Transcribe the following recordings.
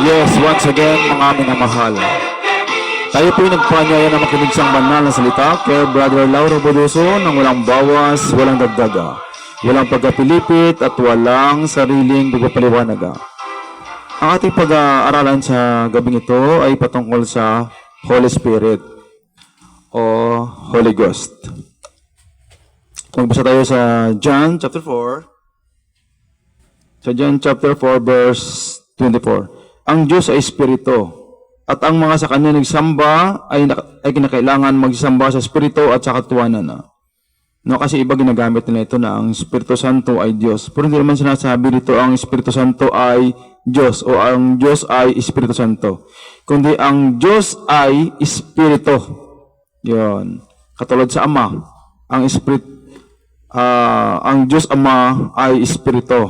Yes, once again, mga minamahal. Tayo po'y nagpaanyaya na makinig sa banal na salita kay Brother Lauro Bodoso nang walang bawas, walang dagdaga, walang pagkapilipit at walang sariling pagpapaliwanaga. Ang ating pag-aaralan sa gabing ito ay patungkol sa Holy Spirit o Holy Ghost. Magbasa tayo sa John chapter 4. Sa John chapter 4 verse 24. Ang Diyos ay Espiritu, at ang mga sa Kanya nagsamba ay kinakailangan magsamba sa Espiritu at sa katuwanan. No, kasi iba ginagamit nila ito na ang Espiritu Santo ay Diyos. Pero hindi naman sinasabi dito ang Espiritu Santo ay Diyos o ang Diyos ay Espiritu Santo. Kundi ang Diyos ay Espiritu. Yun. Katulad sa Ama, ang ang Diyos Ama ay Espiritu.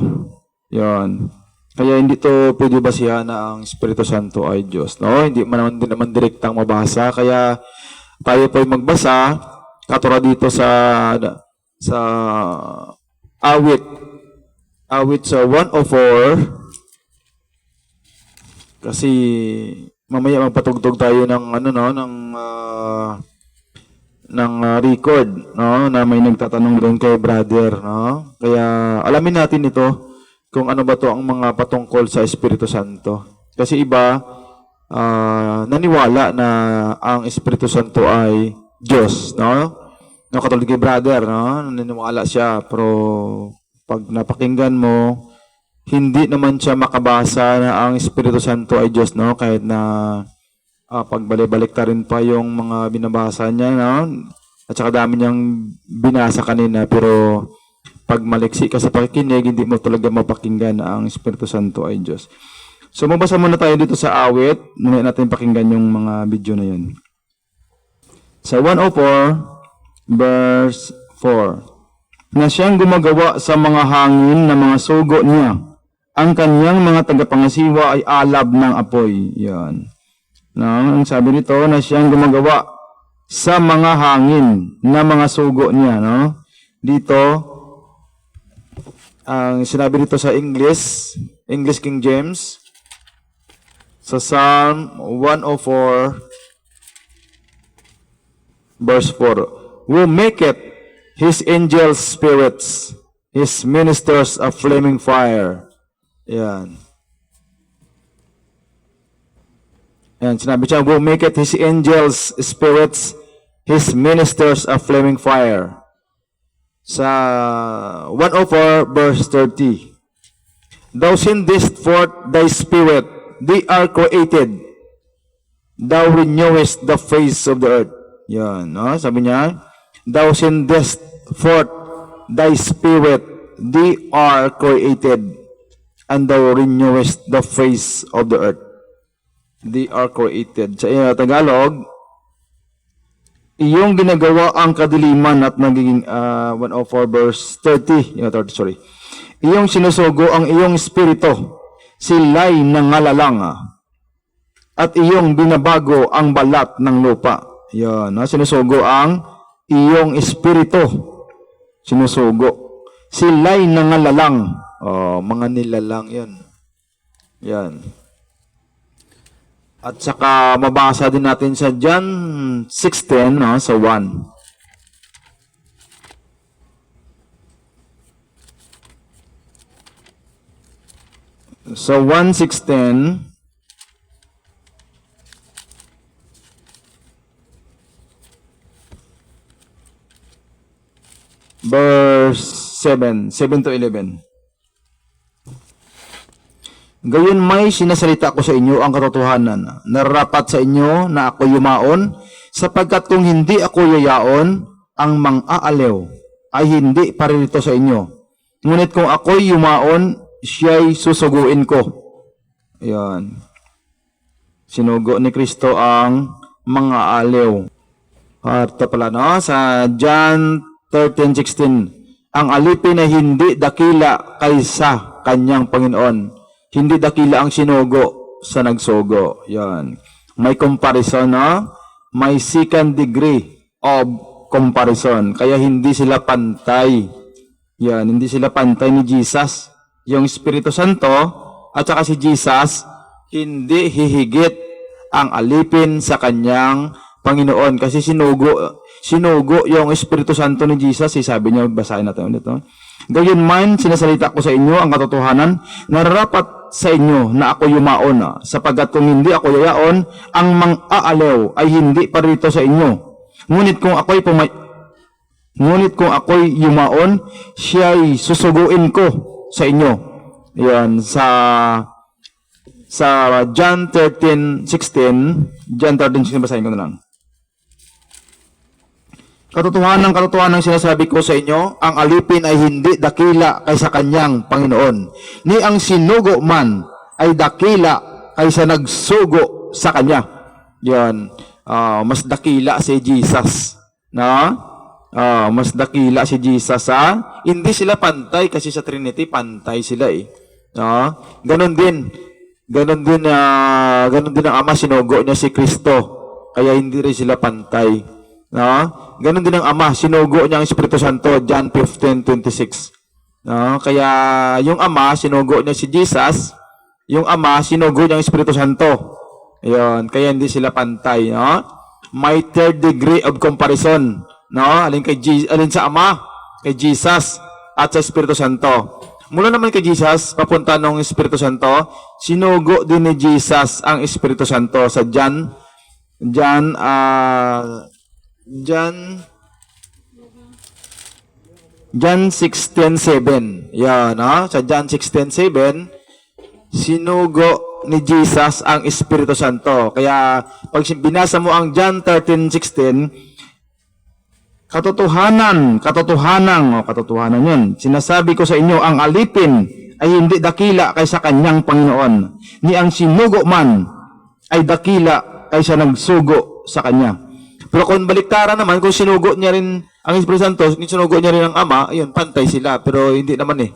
Yun. Kaya hindi to pwede basihan na ang Espiritu Santo ay Diyos. No? Hindi naman direktang mabasa. Kaya tayo po ay magbasa katulad dito sa awit. Awit sa 104. Kasi mamaya magpatugtog tayo ng record, no, na may nagtatanong doon kay brother, no. Kaya alamin natin ito kung ano ba to ang mga patungkol sa Espiritu Santo. Kasi iba naniwala na ang Espiritu Santo ay Diyos, no? No, katulad kay brother, no? Naniniwala siya, pero pag napakinggan mo, hindi naman siya makabasa na ang Espiritu Santo ay Diyos, no? Kahit na pagbalik-balik ta rin pa yung mga binabasa niya, no? At saka dami niyang binasa kanina, pero pag maliksi ka sa pakikinig, hindi mo talaga mapakinggan na ang Espiritu Santo ay Diyos. So, mabasa muna tayo dito sa awit. Muna natin pakinggan yung mga video na yun. Sa 104, verse 4. Na siyang gumagawa sa mga hangin na mga sugo niya. Ang kanyang mga tagapangasiwa ay alab ng apoy. Yan. No, ang sabi nito, na siyang gumagawa sa mga hangin na mga sugo niya. No? Dito, ang sinabi dito sa English King James, sa Psalm 104, verse 4, who maketh his angels spirits, his ministers a flaming fire. Yan. Yan, sinabi siya, who maketh his angels spirits, his ministers a flaming fire. Sa 104 verse 30. Thou sendest forth thy spirit, they are created. Thou renewest the face of the earth. Yan, no? Sabi niya, thou sendest forth thy spirit, they are created, and thou renewest the face of the earth. They are created. Sa Tagalog, iyong ginagawa ang kadiliman at nagiging 104 verse 30. Sorry. Iyong sinusugo ang iyong espiritu, sila'y nangalalang, at iyong binabago ang balat ng lupa. Yan, sinusugo ang iyong espiritu. Sinusugo. Sila'y nangalalang. Mga nilalang yan. Yan. At saka mabasa din natin sa John 16, no, sa 1. So 1:16, verse 7 to 11. Gayon may sinasalita ko sa inyo ang katotohanan. Nararapat sa inyo na ako yumaon, sapagkat kung hindi ako yayaon, ang mang-aaliw ay hindi paririto sa inyo. Ngunit kung ako'y yumaon, siya'y susuguin ko. Ayan. Sinugo ni Kristo ang mang-aaliw. At pala, no? Sa John 13:16, ang alipin ay hindi dakila kaysa kanyang Panginoon. Hindi dakila ang sinugo sa nagsugo. Yan. May comparison, no? May second degree of comparison. Kaya hindi sila pantay. Yan, hindi sila pantay ni Jesus. Yung Espiritu Santo at saka si Jesus, hindi hihigit ang alipin sa kanyang Panginoon. Kasi sinugo yung Espiritu Santo ni Jesus. Sabi niya, basahin natin ulit. Gayunman, sinasalita ko sa inyo ang katotohanan, nararapat sa inyo na ako yumaon, sapagkat kung hindi ako yayaon, ang mang-aaliw ay hindi parito sa inyo. Ngunit kung ako'y yumaon, siya'y susuguin ko sa inyo. Yan, sa John 13:16, John 13:16, basahin ko na lang. Katotohanan sinasabi ko sa inyo, ang alipin ay hindi dakila kaysa kanyang Panginoon. Ni ang sinugo man ay dakila kaysa nagsugo sa kanya. Yan, mas dakila si Jesus. Mas dakila si Jesus. Hindi sila pantay kasi sa Trinity, pantay sila eh. Ganon din ang Ama, sinugo niya si Kristo. Kaya hindi rin sila pantay. Ganon din ang Ama, sinugo niya ang Espiritu Santo, John 15:26. Kaya yung Ama, sinugo niya si Jesus, yung Ama, sinugo niya ang Espiritu Santo. Ayun, kaya hindi sila pantay. May third degree of comparison. Alin sa Ama, kay Jesus, at sa Espiritu Santo. Mula naman kay Jesus, papunta ng Espiritu Santo, sinugo din ni Jesus ang Espiritu Santo sa John 16:7. Yan, sa John 16:7, sinugo ni Jesus ang Espiritu Santo. Kaya pag binasa mo ang John 13:16, katotohanan yun. Sinasabi ko sa inyo, ang alipin ay hindi dakila kaysa kanyang Panginoon. Ni ang sinugo man ay dakila kaysa nagsugo sa kanya. Pero kung baliktaran naman, kung sinugo niya rin ang Espiritu Santo, sinugo niya rin ang Ama, ayun, pantay sila. Pero hindi naman eh.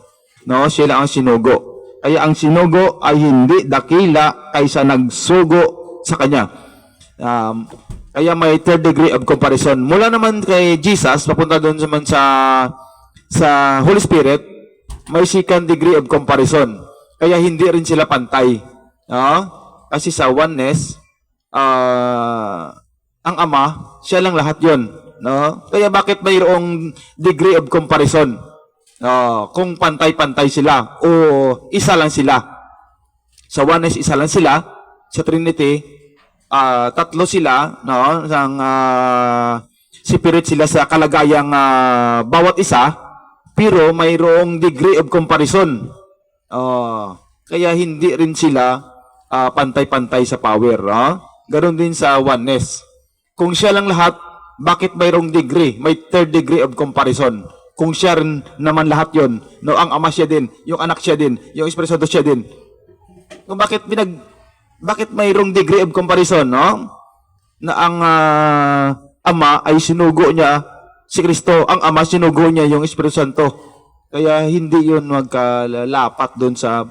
Siya lang ang sinugo. Kaya ang sinugo ay hindi dakila kaysa nagsugo sa kanya. Kaya may third degree of comparison. Mula naman kay Jesus, papunta doon naman sa Holy Spirit, may second degree of comparison. Kaya hindi rin sila pantay. Kasi sa oneness, ang Ama, siya lang lahat yon. Kaya bakit mayroong degree of comparison? Kung pantay-pantay sila o isa lang sila. Sa oneness, isa lang sila. Sa Trinity, tatlo sila, isang spirit sila sa kalagayang bawat isa, pero mayroong degree of comparison. Kaya hindi rin sila pantay-pantay sa power. Ganon din sa oneness. Kung siya lang lahat, bakit mayroong degree? May third degree of comparison. Kung siya rin naman lahat yon, ang Ama siya din, yung Anak siya din, yung Espiritu Santo siya din. Kung bakit mayroong degree of comparison, na ang Ama ay sinugo niya si Kristo, ang Ama sinugo niya yung Espiritu Santo. Kaya hindi yun magkalapat doon sa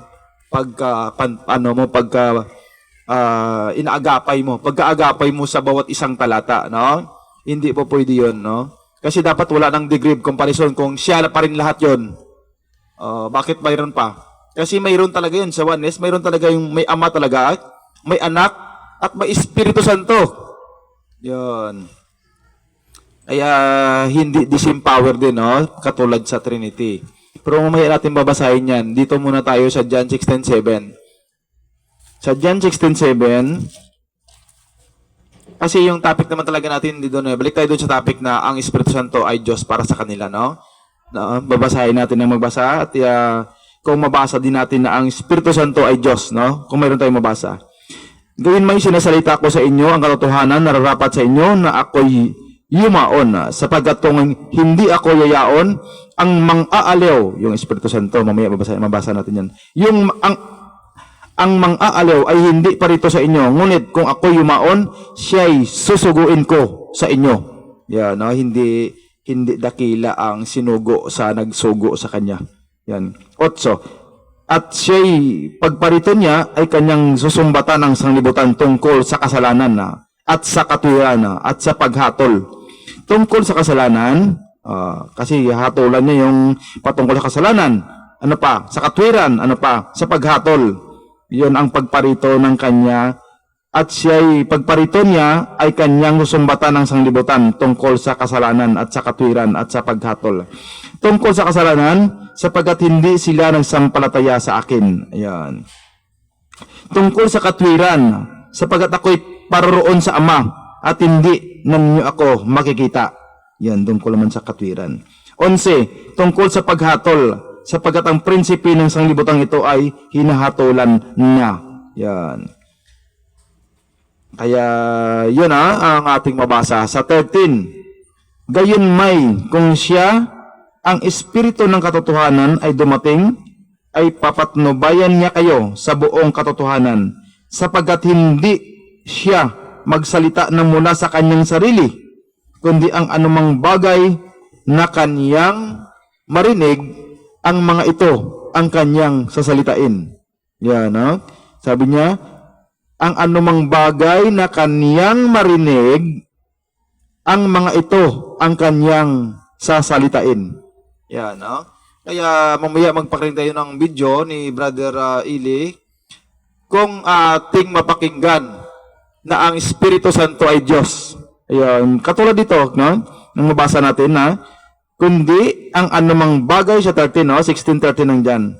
inaagapay mo. Pagkaagapay mo sa bawat isang talata, hindi po pwede yun, Kasi dapat wala ng degree of comparison. Kung siya pa rin lahat yun, bakit mayroon pa? Kasi mayroon talaga yun sa oneness, mayroon talaga yung may Ama talaga, may Anak, at may Espiritu Santo. Yun. Kaya hindi disempower din, katulad sa Trinity. Pero mamaya natin babasahin yan. Dito muna tayo sa John 16:7. Sa John 16:7, kasi yung topic naman talaga natin dito, balik tayo doon sa topic na ang Espiritu Santo ay Diyos para sa kanila, babasahin natin ng magbasa at kung mabasa din natin na ang Espiritu Santo ay Diyos, kung mayroon tayong mabasa. Gawin may sinasalita ko sa inyo ang katotohanan, nararapat sa inyo na ako'y yumaon, sapagkat kung hindi ako yayaon, ang mang-aaliw, yung Espiritu Santo, mamaya mabasa natin yan, ang mang-aaliw ay hindi parito sa inyo, ngunit kung ako yumaon, siya'y susuguin ko sa inyo. Yan, hindi dakila ang sinugo sa nagsugo sa kanya. Yan. 8. At siya'y pagparito niya ay kanyang susumbatan ng sanglibutan tungkol sa kasalanan at sa katuwiran at sa paghatol. Tungkol sa kasalanan, kasi hatulan niya yung patungkol sa kasalanan. Ano pa? Sa katwiran, ano pa? Sa paghatol. Yun ang pagparito ng kanya at siya'y pagparito niya ay kanyang susumbatan ng sanglibutan tungkol sa kasalanan at sa katwiran at sa paghatol. Tungkol sa kasalanan, sapagkat hindi sila nagsampalataya sa akin. Ayan. Tungkol sa katwiran, sapagkat ako'y paroroon sa Ama at hindi ninyo ako makikita. Yan, tungkol naman sa katwiran. 11. Tungkol sa paghatol, sapagkat ang prinsipe ng sanglibutang ito ay hinahatulan niya. Yan. Kaya yun ang ating mabasa sa 13. Gayon may, kung siya, ang espiritu ng katotohanan ay dumating, ay papatnubayan niya kayo sa buong katotohanan, sapagkat hindi siya magsalita ng mula sa kanyang sarili, kundi ang anumang bagay na kanyang marinig, ang mga ito ang kanyang sasalitain. Yan, no? Sabi niya, ang anumang bagay na kaniyang marinig, ang mga ito ang kanyang sasalitain. Yan, no? Kaya mamaya magpakinig tayo ng video ni Brother Ili kung ating mapakinggan na ang Espiritu Santo ay Diyos. Ayan, katulad dito, no? Nang mabasa natin na kundi ang anumang bagay sa 13, no? 16:13 nang dyan.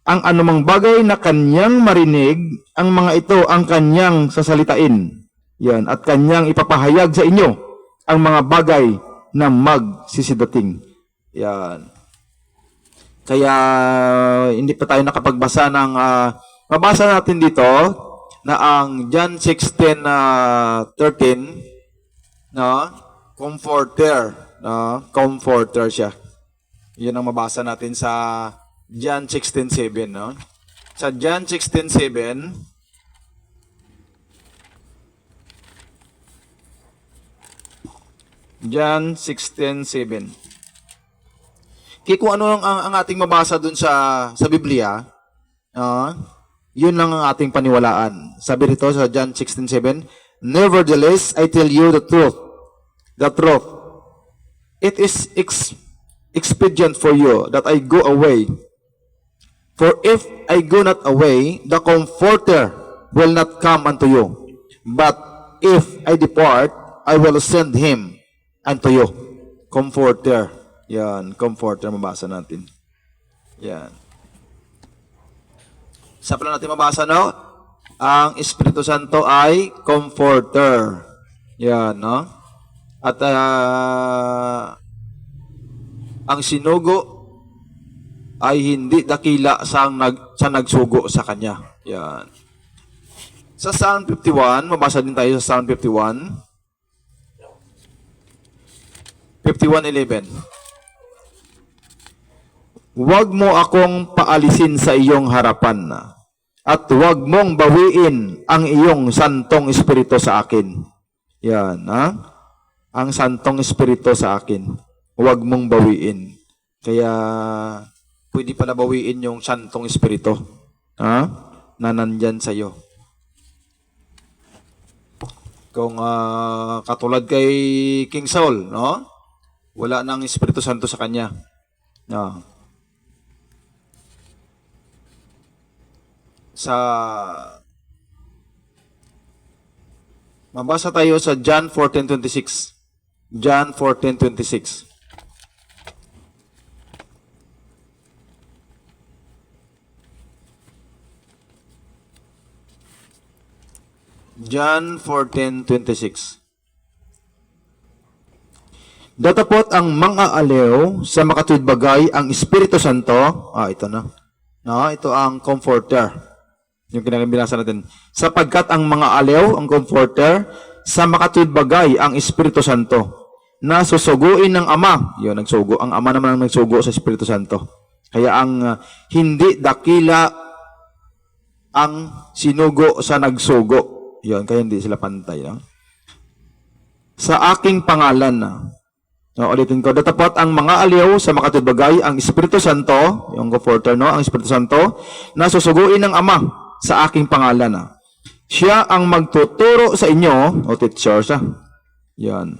Ang anumang bagay na kanyang marinig, ang mga ito ang kanyang sasalitain. Yan, at kanyang ipapahayag sa inyo ang mga bagay na magsisidating. Yan. Kaya hindi pa tayo nakapagbasa ng mabasa natin dito na ang John 16:13 no, comforter, no, comforter siya. 'Yun ang mabasa natin sa John 16:7, no? Sa John 16:7, John 16:7. Kung ano ang ating mabasa dun sa Biblia, yun lang ang ating paniwalaan. Sabi rito sa John 16:7, nevertheless, I tell you the truth. The truth. It is expedient for you that I go away. For if I go not away, the Comforter will not come unto you. But if I depart, I will send him unto you. Comforter. Yan, Comforter mabasa natin. Yan. Sa pala natin mabasa, no? Ang Espiritu Santo ay Comforter. Yan, no? At ang sinugo ay hindi dakila sa nagsugo sa kanya. Yan. Sa Psalm 51, mabasa din tayo sa Psalm 51. 51:11. Huwag mo akong paalisin sa iyong harapan, at huwag mong bawiin ang iyong Santong Espiritu sa akin. Yan, ha? Ang Santong Espiritu sa akin. Huwag mong bawiin. Kaya pwede pala bawiin yung Santong Espiritu, ha? Na nandyan sa iyo. Kung katulad kay King Saul, no? Wala nang Espiritu Santo sa kanya. No. Mabasa tayo sa John 14:26. John 14:26. John 14:26. Datapot ang mga aliw sa makatuwid bagay ang Espiritu Santo. Ito na. No, ito ang Comforter. Yung binasa natin. Sapagkat ang mga aliw, ang Comforter, sa makatuwid bagay ang Espiritu Santo, na susuguin ng Ama. Yun, nagsugo. Ang Ama naman ang nagsugo sa Espiritu Santo. Kaya ang hindi dakila ang sinugo sa nagsugo. Yun, kaya hindi sila pantay. No? Sa aking pangalan, no, ulitin ko, datapot ang mga aliw sa makatuwid bagay ang Espiritu Santo, yung Comforter, no, ang Espiritu Santo, na susuguin ng Ama sa aking pangalan. Siya ang magtuturo sa inyo, o teacher siya, yan,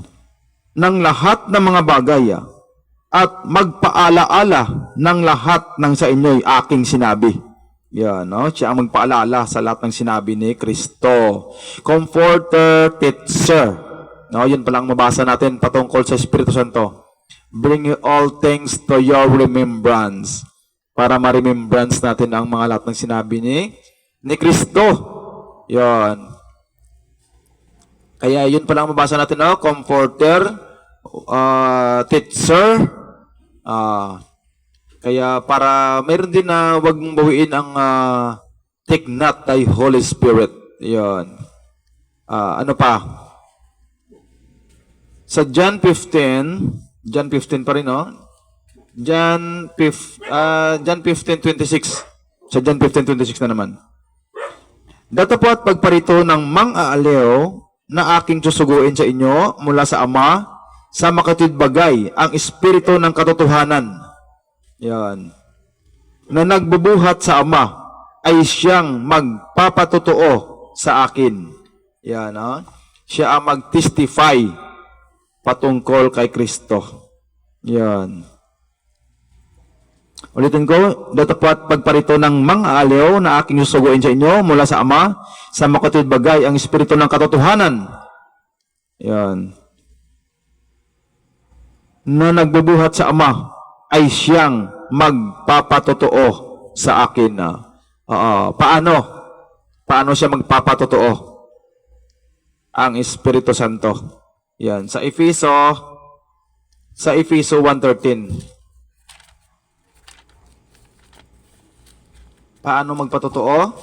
ng lahat ng mga bagay, at magpaalaala ng lahat ng sa inyo'y aking sinabi. Yan, no? Siya ang magpaalala sa lahat ng sinabi ni Kristo. Comforter, teacher. No, yun pala ang mabasa natin patungkol sa Espiritu Santo. Bring you all things to your remembrance. Para ma-remembrance natin ang mga lahat ng sinabi ni Kristo. Yan. Kaya yun pala ang mabasa natin, no? Comforter, teacher, kaya para mayroon din na wag mong bawiin ang take not thy Holy Spirit. Yan. Ano pa? Sa John 15 pa rin, no? John 15:26. Sa John 15:26 na naman. Datapot pagparito ng mang-aaliw na aking susuguin sa inyo mula sa Ama, sa makatwid bagay ang Espiritu ng katotohanan. Yan. Na nagbubuhat sa Ama ay siyang magpapatotoo sa akin. Yan, ha? Siya ang mag-testify patungkol kay Kristo. Yan. Ulitin ko, datapat pagparito ng mang-aaliw na aking susuguin sa inyo mula sa Ama, sa makatwid bagay ang Espiritu ng katotohanan. Yan. Na nagbubuhat sa Ama ay siyang magpapatotoo sa akin. Paano? Paano siya magpapatotoo? Ang Espiritu Santo. Yan. Sa Efeso 1:13. Paano magpatotoo?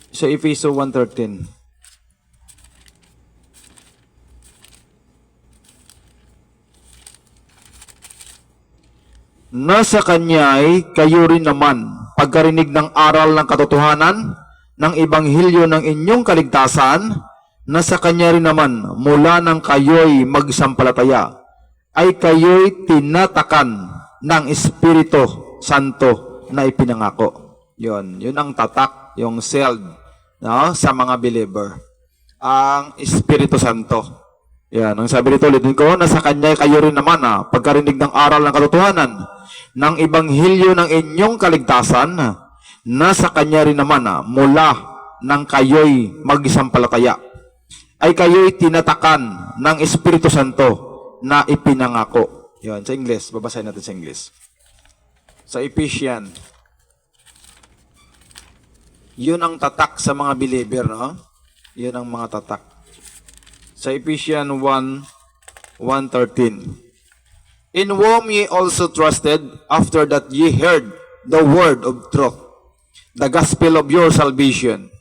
Sa Efeso 1:13. Nasa Kanya'y kayo rin naman, pagkarinig ng aral ng katotohanan, ng Ebanghelyo ng inyong kaligtasan, nasa Kanya rin naman, mula nang kayo'y magsampalataya, ay kayo'y tinatakan ng Espiritu Santo na ipinangako. Yun ang tatak, yung sealed, no, sa mga believer. Ang Espiritu Santo. Yan, ang sabi nito, ulitin ko, nasa Kanya kayo rin naman, pagkarinig ng aral ng katotohanan, ng Ebanghelyo ng inyong kaligtasan, nasa Kanya rin naman, mula nang kayo'y mag-isampalataya, ay kayo'y tinatakan ng Espiritu Santo na ipinangako. Yan, sa English, babasahin natin sa English. Sa Ephesians, yun ang tatak sa mga believer, no? Yun ang mga tatak. Sa Ephesians 1:13. In whom ye also trusted, after that ye heard the word of truth, the gospel of your salvation,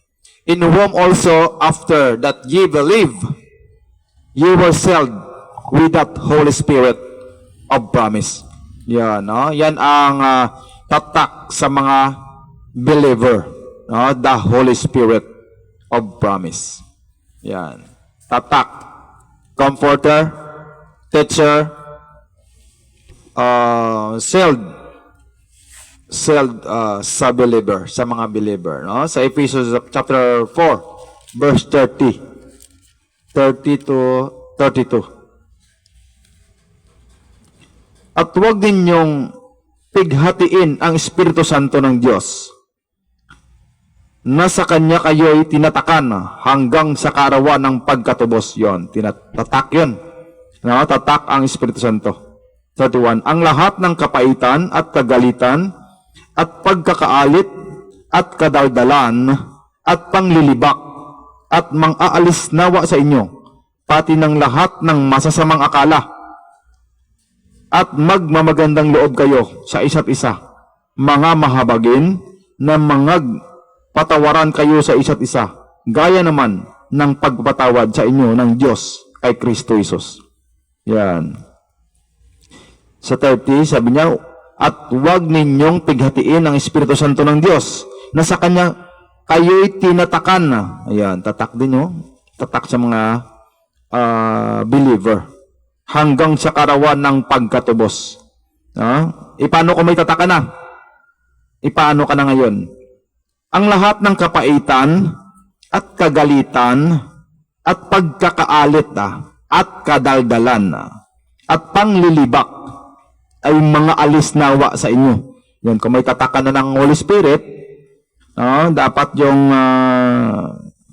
in whom also after that ye believe, ye were sealed with that Holy Spirit of promise. Yan, no? Yan ang tatak sa mga believer, no? The Holy Spirit of promise. Yan. Tatak, comforter, teacher, sealed sa believer, sa mga believer, no? Sa Ephesians chapter 4 verse 30 to 32. At huwag ninyong pighatiin ang Espiritu Santo ng Diyos, na sa Kanya kayo'y tinatakan hanggang sa kaarawan ng pagkatubos. Yon, tatak yun. No? Tatak ang Espiritu Santo. 31. Ang lahat ng kapaitan at kagalitan at pagkakaalit at kadaldalan at panglilibak at mang-aalis nawa sa inyo, pati ng lahat ng masasamang akala, at magmamagandang loob kayo sa isa't isa, mga mahabagin na patawaran kayo sa isa't isa, gaya naman ng pagpatawad sa inyo ng Diyos kay Kristo Jesus. Yan. Sa 30, sabi niya, at huwag ninyong pighatiin ang Espiritu Santo ng Diyos, na sa Kanya kayo'y tinatakan. Ayan, tatak din, no? Tatak sa mga believer, hanggang sa karawan ng pagkatubos. Paano kung may tatakan na? Paano ka na ngayon? Ang lahat ng kapaitan at kagalitan at pagkakaalit at kadaldalan at panglilibak ay mga alis nawa sa inyo, Yan, kung may tatak ka na ng Holy Spirit, no, dapat yung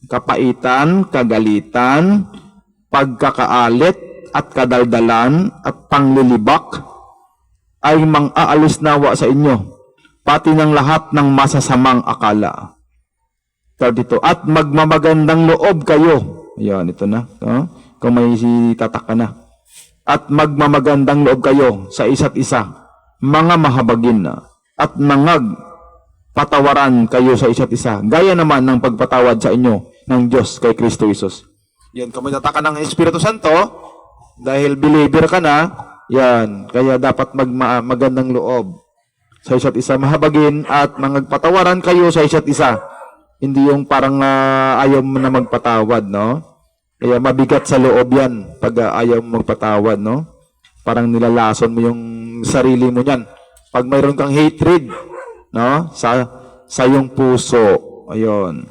kapaitan, kagalitan, pagkakaalit, at kadaldalan, at panglilibak, ay mang-aalis nawa sa inyo, pati ng lahat ng masasamang akala. 32. At magmamagandang loob kayo. Ayan, ito na. No? Kung may tatak ka na. At magmamagandang loob kayo sa isa't isa, mga mahabagin na, at patawaran kayo sa isa't isa, gaya naman ng pagpatawad sa inyo ng Diyos kay Kristo Jesus. Yan, kung may tatak ka ng Espiritu Santo, dahil believer ka na, yan, kaya dapat magandang loob sa isa't isa, mahabagin at magpatawaran kayo sa isa't isa. Hindi yung parang ayaw mo na magpatawad, no? Kaya mabigat sa loob yan pag ayaw mo magpatawad, no? Parang nilalason mo yung sarili mo niyan. Pag mayroon kang hatred, no? Sa iyong puso, ayun.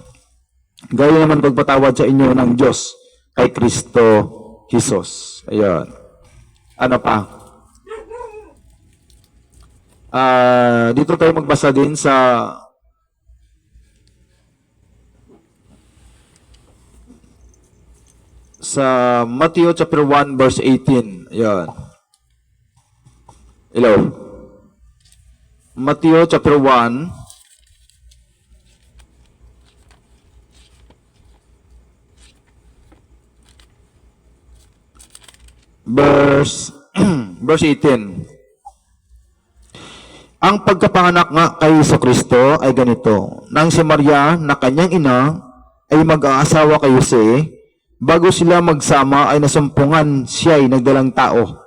Gaya naman pagpatawad sa inyo ng Diyos kay Kristo Jesus. Ayun. Ano pa? Dito tayo magbasa din sa Matthew chapter 1 verse 18. Ayun. Hello. Matthew chapter 1 verse 18. Ang pagkapanganak nga kay Jesucristo ay ganito. Nang si Maria na kanyang ina ay mag-aasawa kay Jose, bago sila magsama ay nasumpungan siya ay nagdalang tao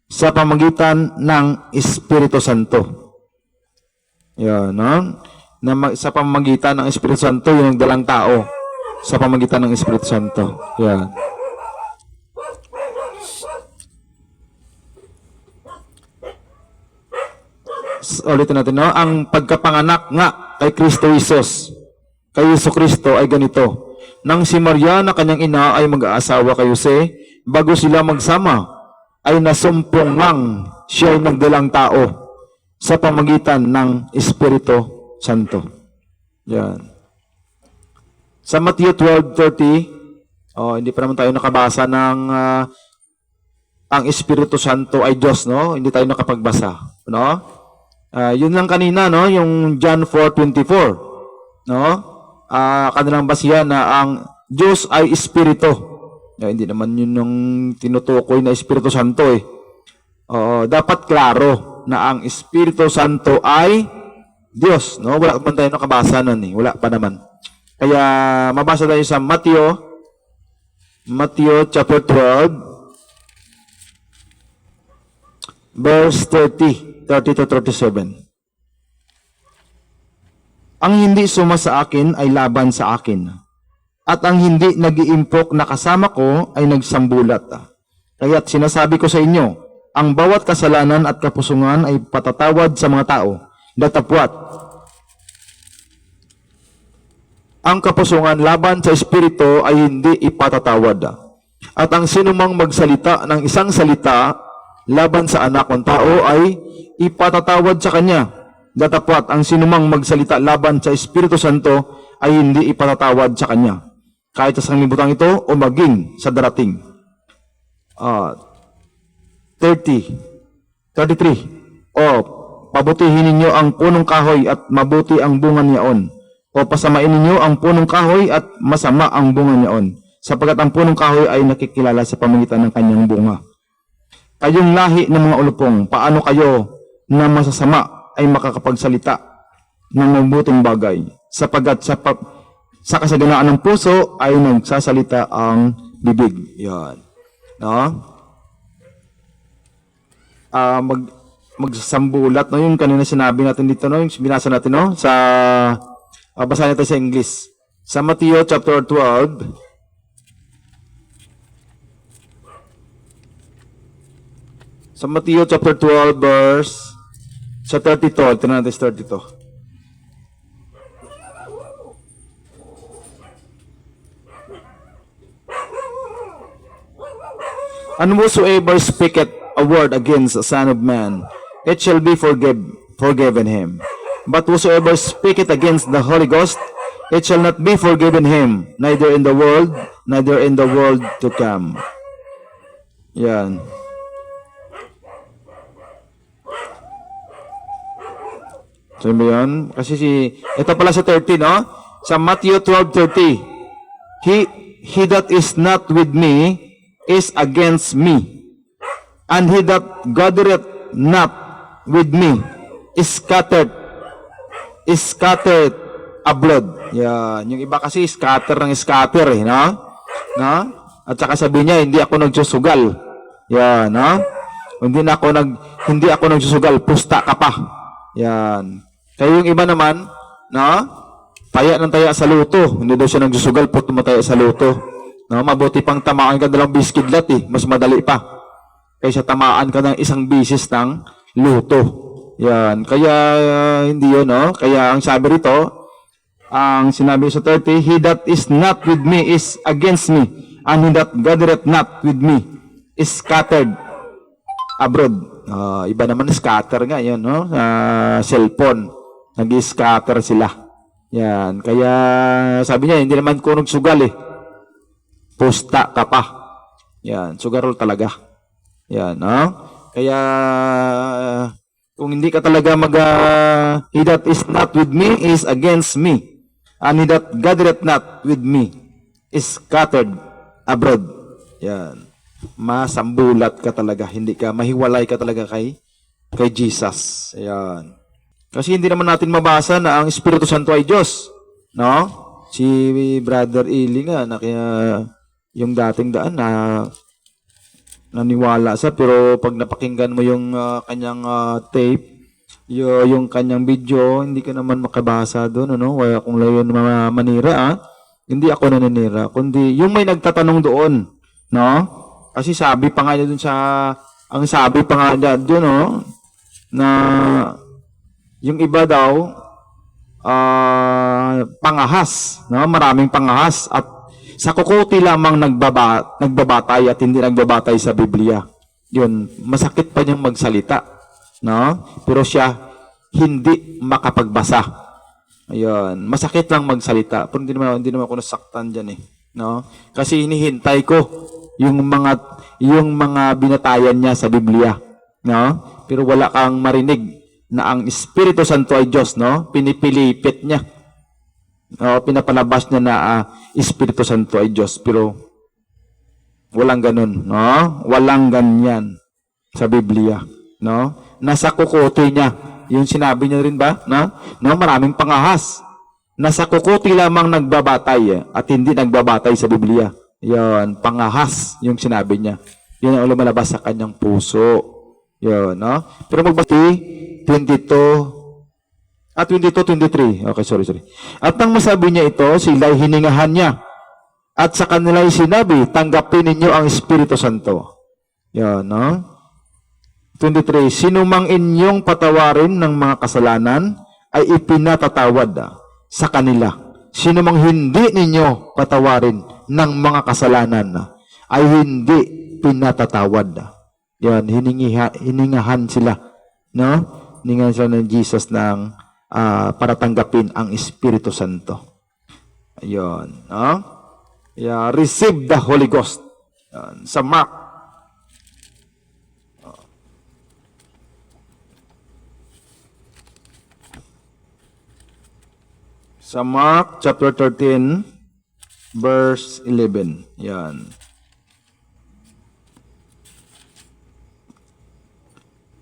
sa pamagitan ng Espiritu Santo. Yan, no? Sa pamagitan ng Espiritu Santo, yung nagdalang tao sa pamagitan ng Espiritu Santo. Yan. Ulitin natin, no? Ang pagkapanganak nga kay Kristo Jesus, kay Jesucristo ay ganito. Nang si Maria na kanyang ina ay mag-aasawa kay Jose, bago sila magsama, ay nasumpungang siya ay nagdalang tao sa pamagitan ng Espiritu Santo. Yan. Sa Matthew 12:30, hindi pa naman tayo nakabasa ng ang Espiritu Santo ay Diyos, no? Hindi tayo nakapagbasa, no? Yun lang kanina, no? Yung John 4:24, no? Kanilang basihan na ang Diyos ay Espiritu. Hindi naman yun yung tinutukoy na Espiritu Santo, eh. Dapat klaro na ang Espiritu Santo ay Diyos, no? Wala pa tayo nakabasa nun, eh. Wala pa naman. Kaya mabasa tayo sa Matthew chapter 12 verse 30 to 37. Ang hindi suma sa akin ay laban sa akin, at ang hindi nag-iimpok na kasama ko ay nagsambulat. Kaya't sinasabi ko sa inyo, ang bawat kasalanan at kapusungan ay patatawad sa mga tao, datapwat ang kapusungan laban sa Espiritu ay hindi ipatatawad. At ang sinumang magsalita ng isang salita laban sa anak ng tao ay ipatatawad sa kanya. Datapwat ang sinumang magsalita laban sa Espiritu Santo ay hindi ipatatawad sa kanya, kahit sa sanglibutan ito o maging sa darating. 33. Pabutihin ninyo ang punong kahoy at mabuti ang bunga niyaon. O pasamain ninyo ang punong kahoy at masama ang bunga niyaon, sapagkat ang punong kahoy ay nakikilala sa pamamagitan ng kanyang bunga. Kayong lahi ng mga ulupong, paano kayo na masasama ay makakapagsalita ng mabuting bagay, sapagkat sa kasaganaan ng puso ay nagsasalita ang bibig. Yan. No? Magsambulat, no? Yung kanina sinabi natin dito, no? Yung binasa natin, no? Basahin natin sa English. Sa Matthew chapter 12, verse sa 32. Tignan natin sa 32. And whosoever speaketh a word against the Son of Man, it shall be forgiven forgiven him. But whosoever speaketh against the Holy Ghost, it shall not be forgiven him, neither in the world to come. Yan. So yun, kasi ito pala sa 13, no? Sa Matthew 12:30, he that is not with me is against me, and he that gathereth not with me is scattered abroad. Yan. Yung iba kasi scatter, no? No? At saka sabi niya, hindi ako nagsusugal. Yan, no? Hindi ako nagsusugal, pusta ka pa. Yan. Kaya yung iba naman, no? Taya ng taya sa luto. Hindi daw siya nagsusugal, tumataya sa luto. No? Mabuti pang tamaan ka ng biskidlat mas madali pa. Kaysa tamaan ka ng isang bisis ng luto. Yan. Kaya hindi yun, no? Kaya ang sabi rito, ang sinabi sa 30, he that is not with me is against me, and he that gathereth not with me is scattered abroad. Iba naman scatter nga yun, no? Cellphone. Nag-scatter sila. Yan. Kaya sabi niya, hindi naman ko nagsugal Pusta ka pa. Yan. Sugarol talaga. Yan, no? Kaya kung hindi ka talaga he that is not with me is against me, and he that gathereth not with me is scattered abroad. Yan. Masambulat ka talaga. Hindi ka, mahiwalay ka talaga kay Jesus. Yan. Kasi hindi naman natin mabasa na ang Espiritu Santo ay Diyos. No? Si Brother Eli nga, na kaya yung dating daan na naniwala siya, pero pag napakinggan mo yung kanyang tape, yung kanyang video, hindi ka naman makabasa doon, ano? Kaya kung layon manira, hindi ako naninira, kundi yung may nagtatanong doon, no? Kasi sabi pa nga niya doon ang sabi pa nga niya doon, no? Na yung iba daw, pangahas, no? Maraming pangahas at sa kukuti lamang nagbabatay at hindi nagbabatay sa Biblia. Yun, masakit pa niyang magsalita, no? Pero siya hindi makapagbasa. Ayun, masakit lang magsalita. Pero hindi naman ako nasaktan diyan no? Kasi hinihintay ko yung mga binatayan niya sa Biblia, no? Pero wala kang marinig na ang Espiritu Santo ay Diyos, no? Pinipilipit niya. Pinapalabas niya na Espiritu Santo ay Diyos, pero walang ganun, no? Walang ganyan sa Biblia, no? Nasa kukote niya. Yung sinabi niya rin ba, no? Maraming pangahas. Nasa kukote lamang nagbabatay at hindi nagbabatay sa Biblia. Yan, pangahas yung sinabi niya. Yun ang lumalabas sa kanyang puso. Yun, no? Pero magbati 22, 23. Okay, sorry. At nang masabi niya ito, sila'y hiningahan niya. At sa kanila'y sinabi, tanggapin ninyo ang Espiritu Santo. Yan, no? 23, sino mang inyong patawarin ng mga kasalanan, ay ipinatatawad sa kanila. Sino mang hindi ninyo patawarin ng mga kasalanan, ay hindi pinatatawad. Yan, hiningahan sila, no? Hiningahan sila ng Jesus para tanggapin ang Espiritu Santo. Ayun, no? Yeah, receive the Holy Ghost. Yan, sa Mark. Sa Mark chapter 13, verse 11. Yan.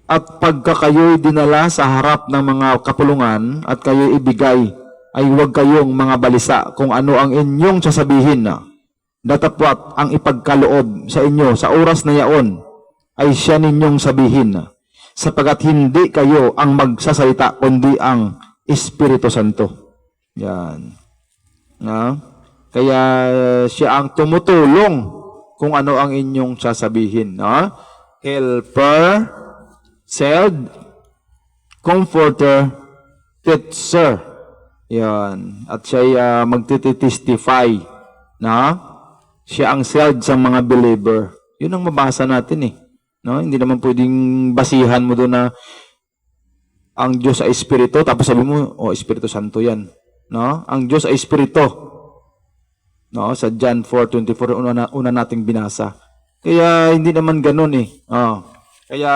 At pagka kayo'y dinala sa harap ng mga kapulungan at kayo'y ibigay, ay huwag kayong mga balisa kung ano ang inyong sasabihin na. Datapwat ang ipagkaloob sa inyo sa oras na yaon ay siya ninyong sabihin na. Sapagat hindi kayo ang magsasalita kundi ang Espiritu Santo. Yan. Na? Kaya siya ang tumutulong kung ano ang inyong sasabihin. No? Helper, Seld, Comforter, Teacher. Yan. At siya magtitestify na siya ang Seld sa mga believer. Yun ang mabasa natin No? Hindi naman pwedeng basihan mo doon na ang Diyos ay Espiritu, tapos sabi mo, oh, Espiritu Santo yan. No? Ang Diyos ay Espiritu. No? Sa John 4:24, una nating binasa. Kaya hindi naman ganun eh. Oh. Kaya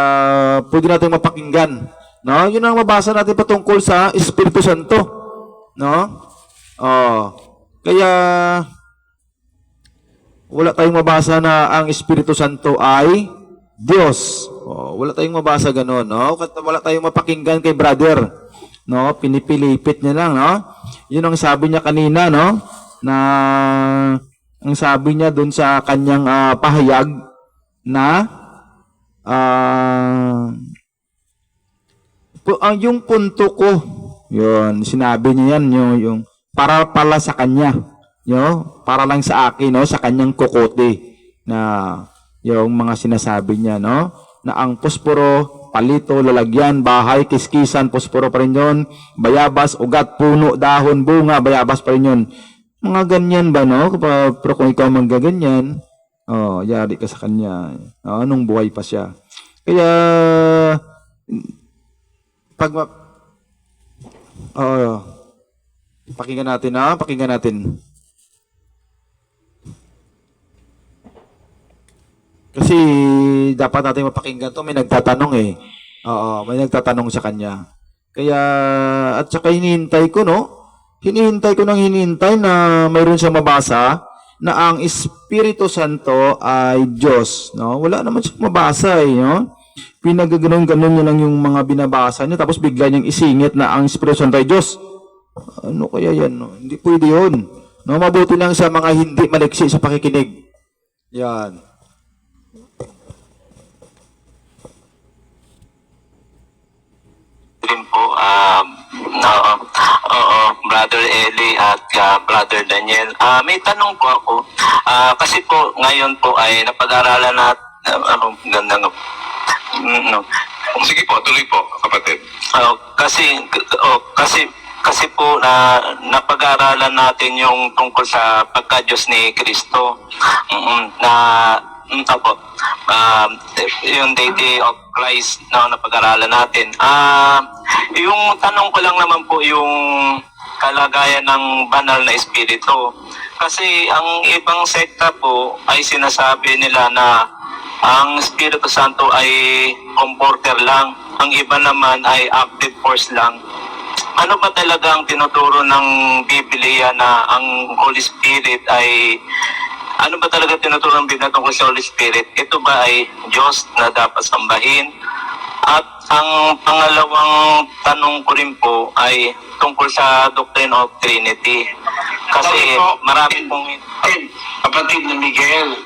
pwede natin mapakinggan. No? Yun ang mabasa natin patungkol sa Espiritu Santo. No? Oh. Kaya wala tayong mabasa na ang Espiritu Santo ay Diyos. Oh, wala tayong mabasa gano'n, no? Wala tayong mapakinggan kay brother. No? Pinipilipit niya lang, no? Yun ang sabi niya kanina, no? Na ang sabi niya doon sa kanyang pahayag na yung punto ko, yun, sinabi niya yan, yung para pala sa kanya. Para lang sa akin, no, sa kanyang kokote na yung mga sinasabi niya, no, na ang posporo, palito, lalagyan, bahay, kiskisan, posporo pa rin yun, bayabas, ugat, puno, dahon, bunga, bayabas pa rin yun. Mga ganyan ba, no? Pero kung ikaw manggaganyan, yari ka sa kanya, nung buhay pa siya. Kaya, pakinggan natin, pakinggan natin. Kasi dapat natin mapakinggan to, may nagtatanong eh. Oo, may nagtatanong sa kanya. Kaya, at saka hinihintay ko, no? Hinihintay ko na mayroon siya mabasa na ang Espiritu Santo ay Diyos, no? Wala naman siya mabasa eh, no? Pinagaganon-ganon niya lang yung mga binabasa niya, tapos bigla niyang isingit na ang Espiritu Santo ay Diyos. Ano kaya yan, no? Hindi pwede yun. No? Mabuti lang sa mga hindi maliksi sa pakikinig. Yan. Rin po, Brother Eli at Brother Daniel. May tanong po ako. Kasi po, ngayon po ay napag-aralan natin, ganda nga. No. Sige po, tuloy po, kapatid. Kasi po napag-aralan natin yung tungkol sa pagka-Diyos ni Kristo. Yung deity of Christ na napag-aralan natin. Yung tanong ko lang naman po yung kalagayan ng banal na espiritu. Kasi ang ibang sekta po ay sinasabi nila na ang Espiritu Santo ay comforter lang. Ang iba naman ay active force lang. Ano ba talaga ang tinuturo ng Biblia na ang Holy Spirit ay... Ano ba talaga tinuturo ng Biblia tungkol sa Holy Spirit? Ito ba ay Diyos na dapat sambahin? At ang pangalawang tanong ko rin po ay tungkol sa Doctrine of Trinity. Kasi marami pong... Kapatid na Miguel,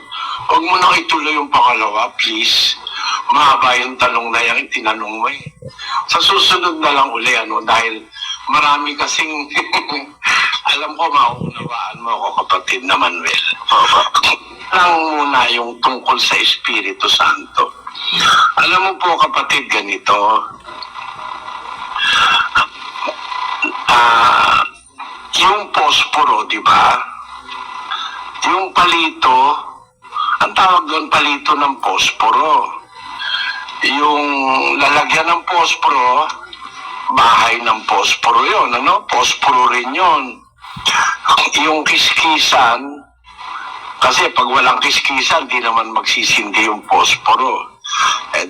huwag mo na ituloy yung pangalawa, please. Mahaba yung tanong na yan, tinanong mo eh. Sa susunod na lang uli, dahil marami kasing... Alam ko, mauunawaan mo ako, kapatid na Manuel. Lang muna yung tungkol sa Espiritu Santo. Alam mo po, kapatid, ganito. Yung posporo, di ba? Yung palito, ang tawag doon palito ng posporo. Yung lalagyan ng posporo, bahay ng posporo yun, Posporo rin yun. Yung kiskisan, kasi pag walang kiskisan, di naman magsisindi yung posporo.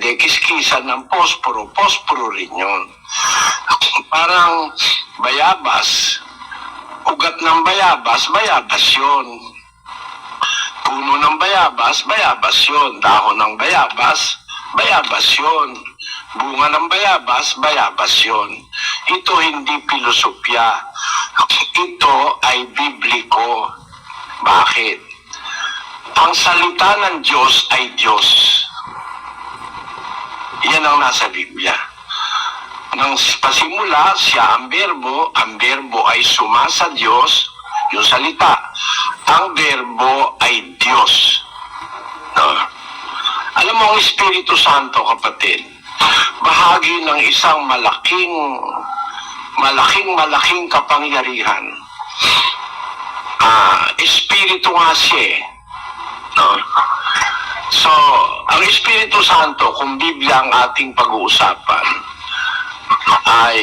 Di kiskisan ng posporo, posporo rin yun. Parang bayabas, ugat ng bayabas, bayabas yun. Puno ng bayabas, bayabas yun. Dahon ng bayabas, bayabas yun. Bunga ng bayabas, bayabas yun. Ito hindi pilosopya. Ito ay bibliko. Bakit? Ang salita ng Diyos ay Diyos. Yan ang nasa Biblia. Nang pasimula, siya ang berbo ay sumasa Diyos, yung salita. Ang berbo ay Diyos. Alam mo, ang Espiritu Santo, kapatid, bahagi ng isang malaking kapangyarihan. Espiritu nga siya. So, ang Espiritu Santo, kung Biblia ang ating pag-uusapan, ay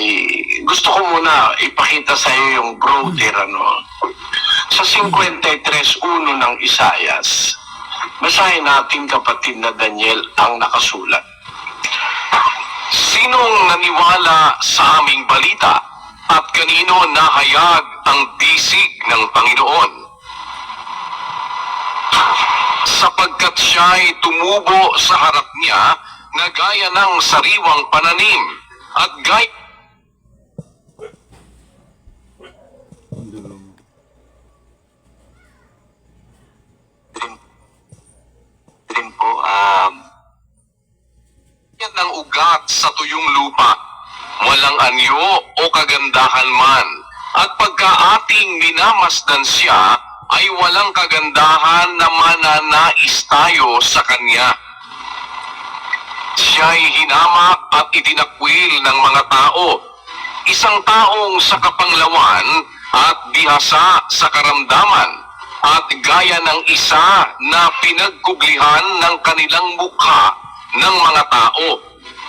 gusto ko muna ipakita sa iyo yung brother, sa 53:1 ng Isayas. Basahin natin, kapatid na Daniel, ang nakasulat. Sinong naniwala sa aming balita at kanino nahayag ang bisig ng Panginoon? Sapagkat siya'y tumubo sa harap niya na gaya ng sariwang pananim at gaya Din po, yan ng ugat sa tuyong lupa, walang anyo o kagandahan man, at pagka ating minamasdan siya, ay walang kagandahan na mananais tayo sa kanya. Siya'y hinamak at itinakwil ng mga tao, isang taong sa kapanglawan at bihasa sa karamdaman, at gaya ng isa na pinagkuglihan ng kanilang mukha ng mga tao,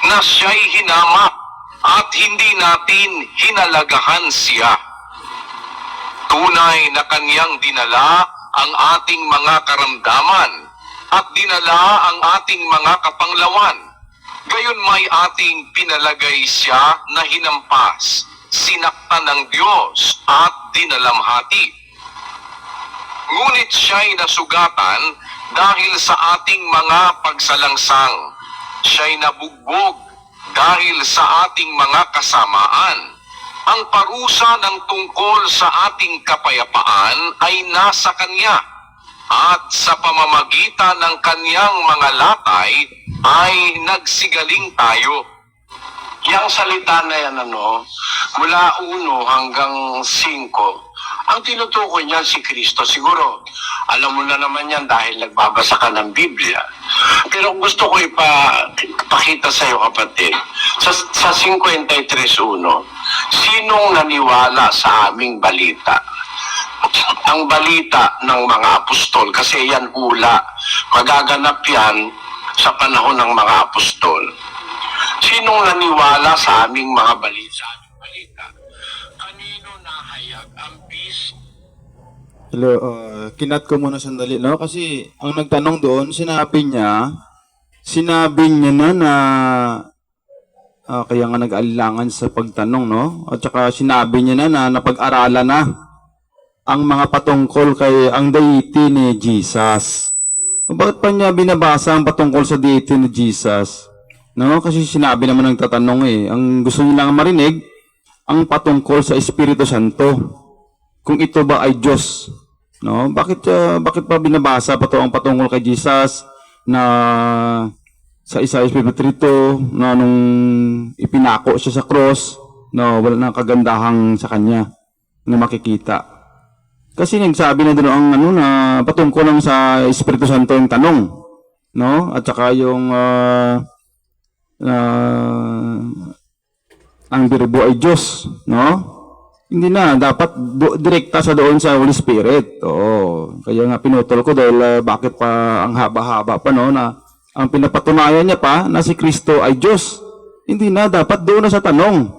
na siya'y hinamak at hindi natin hinalagahan siya. Tunay na kanyang dinala ang ating mga karamdaman at dinala ang ating mga kapanglawan. Gayon may ating pinalagay siya na hinampas, sinaktan ng Diyos at dinalamhati. Ngunit siya'y nasugatan dahil sa ating mga pagsalangsang. Siya'y nabugbog dahil sa ating mga kasamaan. Ang parusa ng tungkol sa ating kapayapaan ay nasa Kanya, at sa pamamagitan ng Kanyang mga latay ay nagsigaling tayo. Yang salita na yan, mula 1 hanggang 5, ang tinutukoy niyan si Kristo. Siguro, alam mo na naman yan dahil nagbabasa ka ng Biblia. Pero gusto ko ipakita sa iyo, kapatid, sa 53:1, sinong naniwala sa aming balita? Ang balita ng mga apostol, kasi yan hula, magaganap yan sa panahon ng mga apostol. Sinong naniwala sa aming mga balita? Kanino nahayag ang bis? Hello, kinat ko muna sandali, no? Kasi ang nagtanong doon, sinabi niya na kaya nga nag-alilangan sa pagtanong, no? At saka sinabi niya na napag-aralan na ang mga patungkol kay ang deity ni Jesus. Bakit pa niya binabasa ang patungkol sa deity ni Jesus? No? Kasi sinabi naman ng tatanong ang gusto niya lang marinig, ang patungkol sa Espiritu Santo. Kung ito ba ay Diyos. No? Bakit pa binabasa pa to ang patungkol kay Jesus na sa Isaiah 53 na nung ipinako siya sa cross, no, wala nang kagandahang sa kanya na makikita. Kasi nagsabi na doon ang na patungkol lang sa Espiritu Santo yung tanong, no? At saka yung ang birbo ay Diyos, no? Hindi na dapat direkta sa doon sa Holy Spirit. Oo. Kaya nga pinutol ko dahil bakit pa ang haba-haba pa, no, na ang pinapatunayan niya pa na si Kristo ay Diyos. Hindi na dapat doon na sa tanong.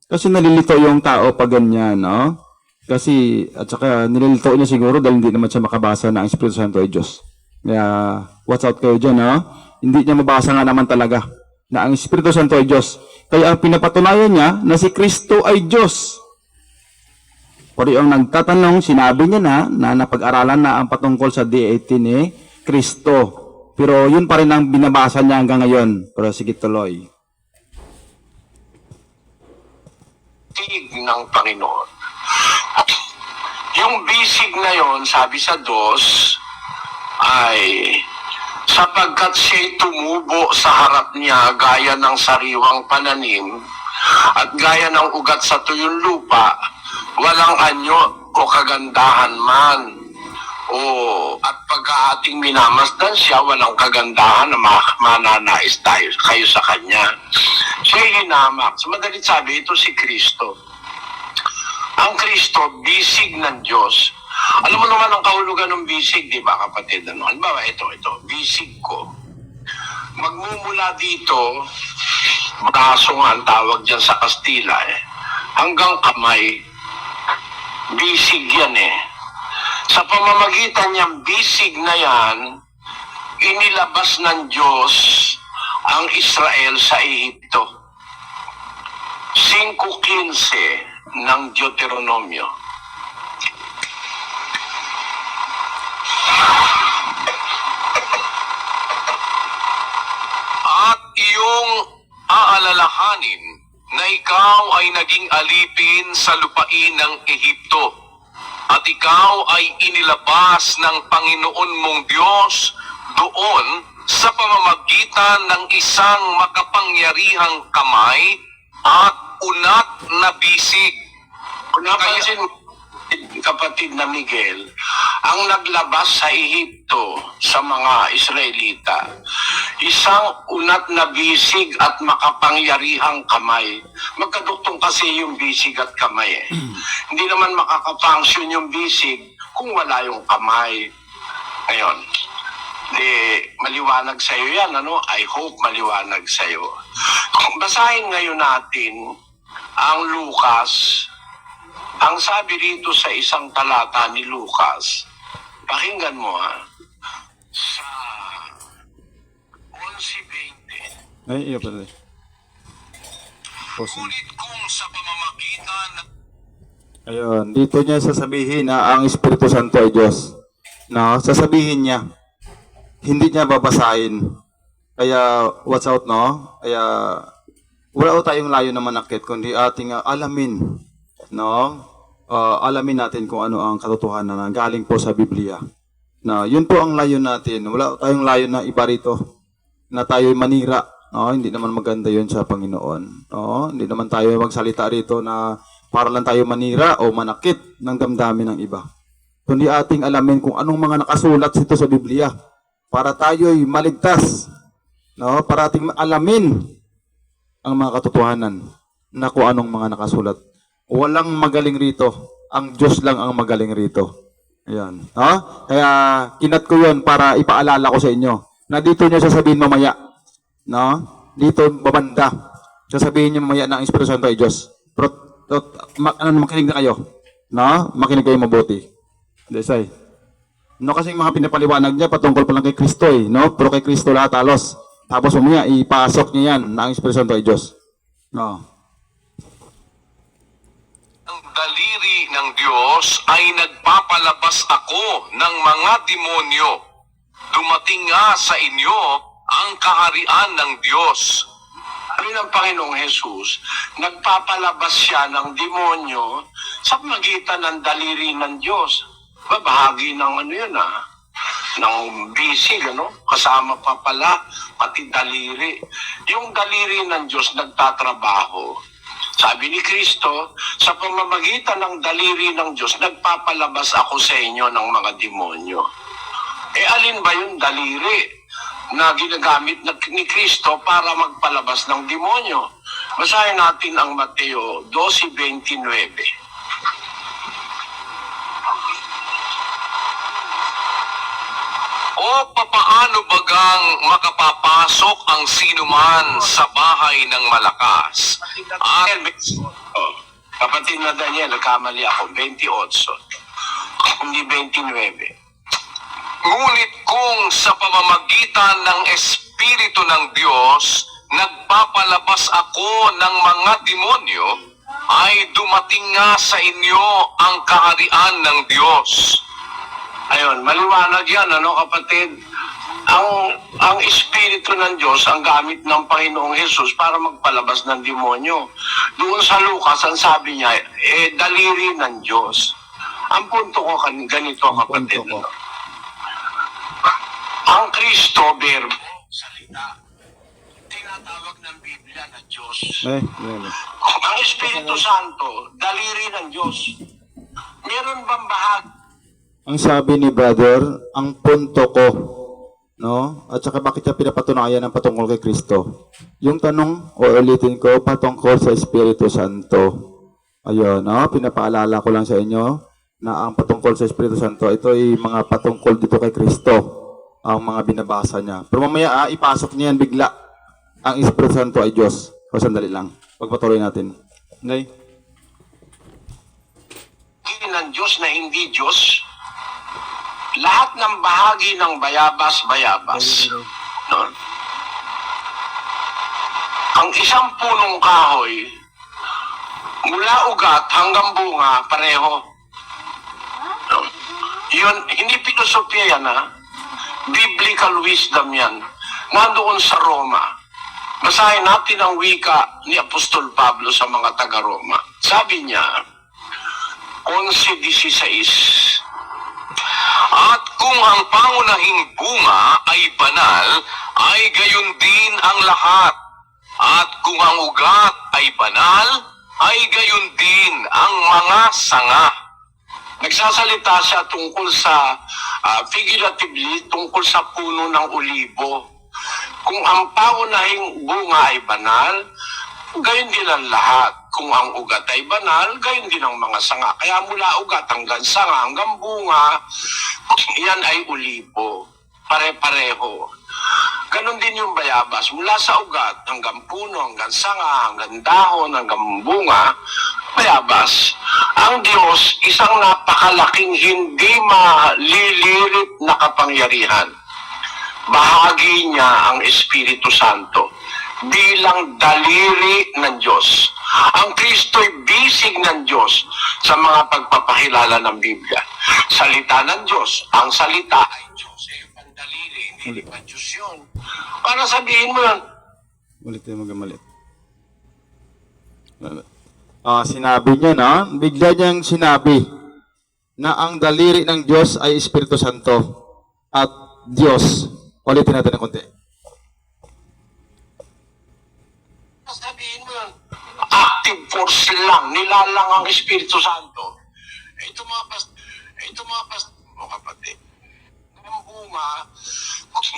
Kasi nalilito yung tao pag ganyan, no? Kasi, at saka nililito niya siguro dahil hindi naman siya makabasa na ang Espiritu Santo ay Diyos. Kaya, watch out kayo dyan, no? Hindi niya mabasa nga naman talaga na ang Espiritu Santo ay Diyos. Kaya ang pinapatunayan niya na si Kristo ay Diyos. Pero yung nagtatanong, sinabi niya na napag-aralan na ang patungkol sa deity ni Kristo. Pero yun pa rin ang binabasa niya hanggang ngayon. Pero sige, tuloy. Bisig ng Panginoon. Yung bisig na yon, sabi sa 2, ay sapagkat siya'y tumubo sa harap niya gaya ng sariwang pananim at gaya ng ugat sa tuyong lupa, walang anyo o kagandahan man. At pagka ating minamasdan siya, walang kagandahan na mananais kayo sa kanya. Siya'y hinamak. Sa madalit sabi, ito si Kristo. Ang Kristo, bisig ng Diyos. Alam mo naman ang kahulugan ng bisig, di ba, kapatid? Halimbawa, ito, bisig ko. Magmumula dito braso nga ang tawag dyan sa Kastila hanggang kamay, bisig yan Sa pamamagitan niyang bisig na yan, inilabas ng Diyos ang Israel sa Ehipto. 5:15 ng Deuteronomio. At iyong aalalahanin na ikaw ay naging alipin sa lupain ng Ehipto, at ikaw ay inilabas ng Panginoon mong Diyos doon sa pamamagitan ng isang makapangyarihang kamay at unat na bisig. Kung napansin mo, kapatid na Miguel, ang naglabas sa Ehipto sa mga Israelita, isang unat na bisig at makapangyarihang kamay. Magkaduktong kasi yung bisig at kamay Hindi naman makakafunction yung bisig kung wala yung kamay. Ngayon, maliwanag sa'yo yan, I hope maliwanag sa'yo. Basahin ngayon natin ang Lucas. Ang sabi rito sa isang talata ni Lucas, pakinggan mo sa 11:20. Ay, iya pala. Pause. Ngunit kung sa pamamagitan ng Ayun, dito niya sasabihin na ang Espiritu Santo ay Diyos. No, sasabihin niya. Hindi niya babasahin. Kaya, watch out, no? Kaya, wala ko tayong layo na manakit, kundi ating alamin, no? Alamin natin kung ano ang katotohanan na galing po sa Biblia. Na, yun po ang layo natin. Wala tayong layo na iba rito. Na tayo'y manira. No? Hindi naman maganda yun sa Panginoon. No? Hindi naman tayo magsalita rito na para lang tayo manira o manakit ng damdamin ng iba. Kundi ating alamin kung anong mga nakasulat dito sa Biblia para tayo'y maligtas. No? Para ating alamin ang mga katotohanan na kung anong mga nakasulat. Walang magaling rito. Ang Diyos lang ang magaling rito. Ayan. No? Kaya kinat ko yun para ipaalala ko sa inyo na dito niya sasabihin mamaya. No? Dito babanda. Sasabihin niya mamaya ng Espiritu Santo ay Diyos. Pero makinig na kayo. No? Makinig kayo mabuti. Desay. No, kasi mga pinapaliwanag niya patungkol pa lang kay Kristo no? Pero kay Kristo lahat halos. Tapos mamaya ipasok niya yan na ang Espiritu Santo ay Diyos. No. ang daliri ng Diyos ay nagpapalabas ako ng mga demonyo. Dumating nga sa inyo ang kaharian ng Diyos. Ano ng Panginoong Jesus, nagpapalabas siya ng demonyo sa magitan ng daliri ng Diyos. Bahagi ng ng bisig, kasama pa pala, pati daliri. Yung daliri ng Diyos nagtatrabaho. Sabi ni Kristo, sa pamamagitan ng daliri ng Diyos, nagpapalabas ako sa inyo ng mga demonyo. Alin ba yung daliri na ginagamit ni Kristo para magpalabas ng demonyo? Basahin natin ang Mateo 12:29. O papaano bagang makapapasok ang sinuman sa bahay ng malakas? At Kapatid na Daniel, nagkamali ako, 28, hindi 29. ngunit kung sa pamamagitan ng Espiritu ng Diyos, nagpapalabas ako ng mga demonyo, ay dumating nga sa inyo ang kaharian ng Diyos. Ayun, maliwanag yan, kapatid? Ang Espiritu ng Diyos ang gamit ng Panginoong Jesus para magpalabas ng demonyo. Doon sa Lucas, ang sabi niya, daliri ng Diyos. Ang punto ko ganito, kapatid. Ang Kristo, verbo, salita, tinatawag ng Biblia na Diyos. Ang Espiritu Santo, daliri ng Diyos. Meron bang bahagi? Ang sabi ni brother, ang punto ko, no? At saka bakit niya pinapatunayan ang patungkol kay Kristo? Yung tanong, o ulitin ko, patungkol sa Espiritu Santo. Ayun, no? Pinapaalala ko lang sa inyo na ang patungkol sa Espiritu Santo, ito ay mga patungkol dito kay Kristo, ang mga binabasa niya. Pero mamaya, ipasok niya yan bigla. Ang Espiritu Santo ay Diyos. O sandali lang. Pagpatuloy natin. Okay? ng Diyos na hindi Diyos, lahat ng bahagi ng bayabas-bayabas. No? Ang isang punong kahoy, mula ugat hanggang bunga, pareho. No? Yun, hindi filosofya yan, ha? Biblical wisdom yan. Nandoon sa Roma. Basahin natin ang wika ni Apostol Pablo sa mga taga-Roma. Sabi niya, 11:16, At kung ang pangunahing bunga ay banal, ay gayon din ang lahat. At kung ang ugat ay banal, ay gayon din ang mga sanga. nagsasalita siya tungkol sa, figuratively, tungkol sa puno ng olibo. Kung ang pangunahing bunga ay banal, gayon din ang lahat. Kung ang ugat ay banal, gayon din ang mga sanga. Kaya mula ugat hanggang sanga, hanggang bunga, yan ay olibo. Pare-pareho. Ganon din yung bayabas. Mula sa ugat hanggang puno, hanggang sanga, hanggang dahon, hanggang bunga, bayabas. Ang Diyos, isang napakalaking hindi malilirit na kapangyarihan. Bahagi niya ang Espiritu Santo bilang daliri ng Diyos. Ang Kristo'y bisig ng Diyos sa mga pagpapakilala ng Biblia. Salita ng Diyos. Ang salita ay Diyos. Ang daliri, hindi pa Diyos yun. Para sabihin mo yun, Ulit tayo magamalit. Sinabi niya na, bigla niyang sinabi na ang daliri ng Diyos ay Espiritu Santo at Diyos. Ulitin natin ng konti. sabihin mo yun, active force lang, nilalang ang Espiritu Santo. Ito mga kapatid. Ang bunga,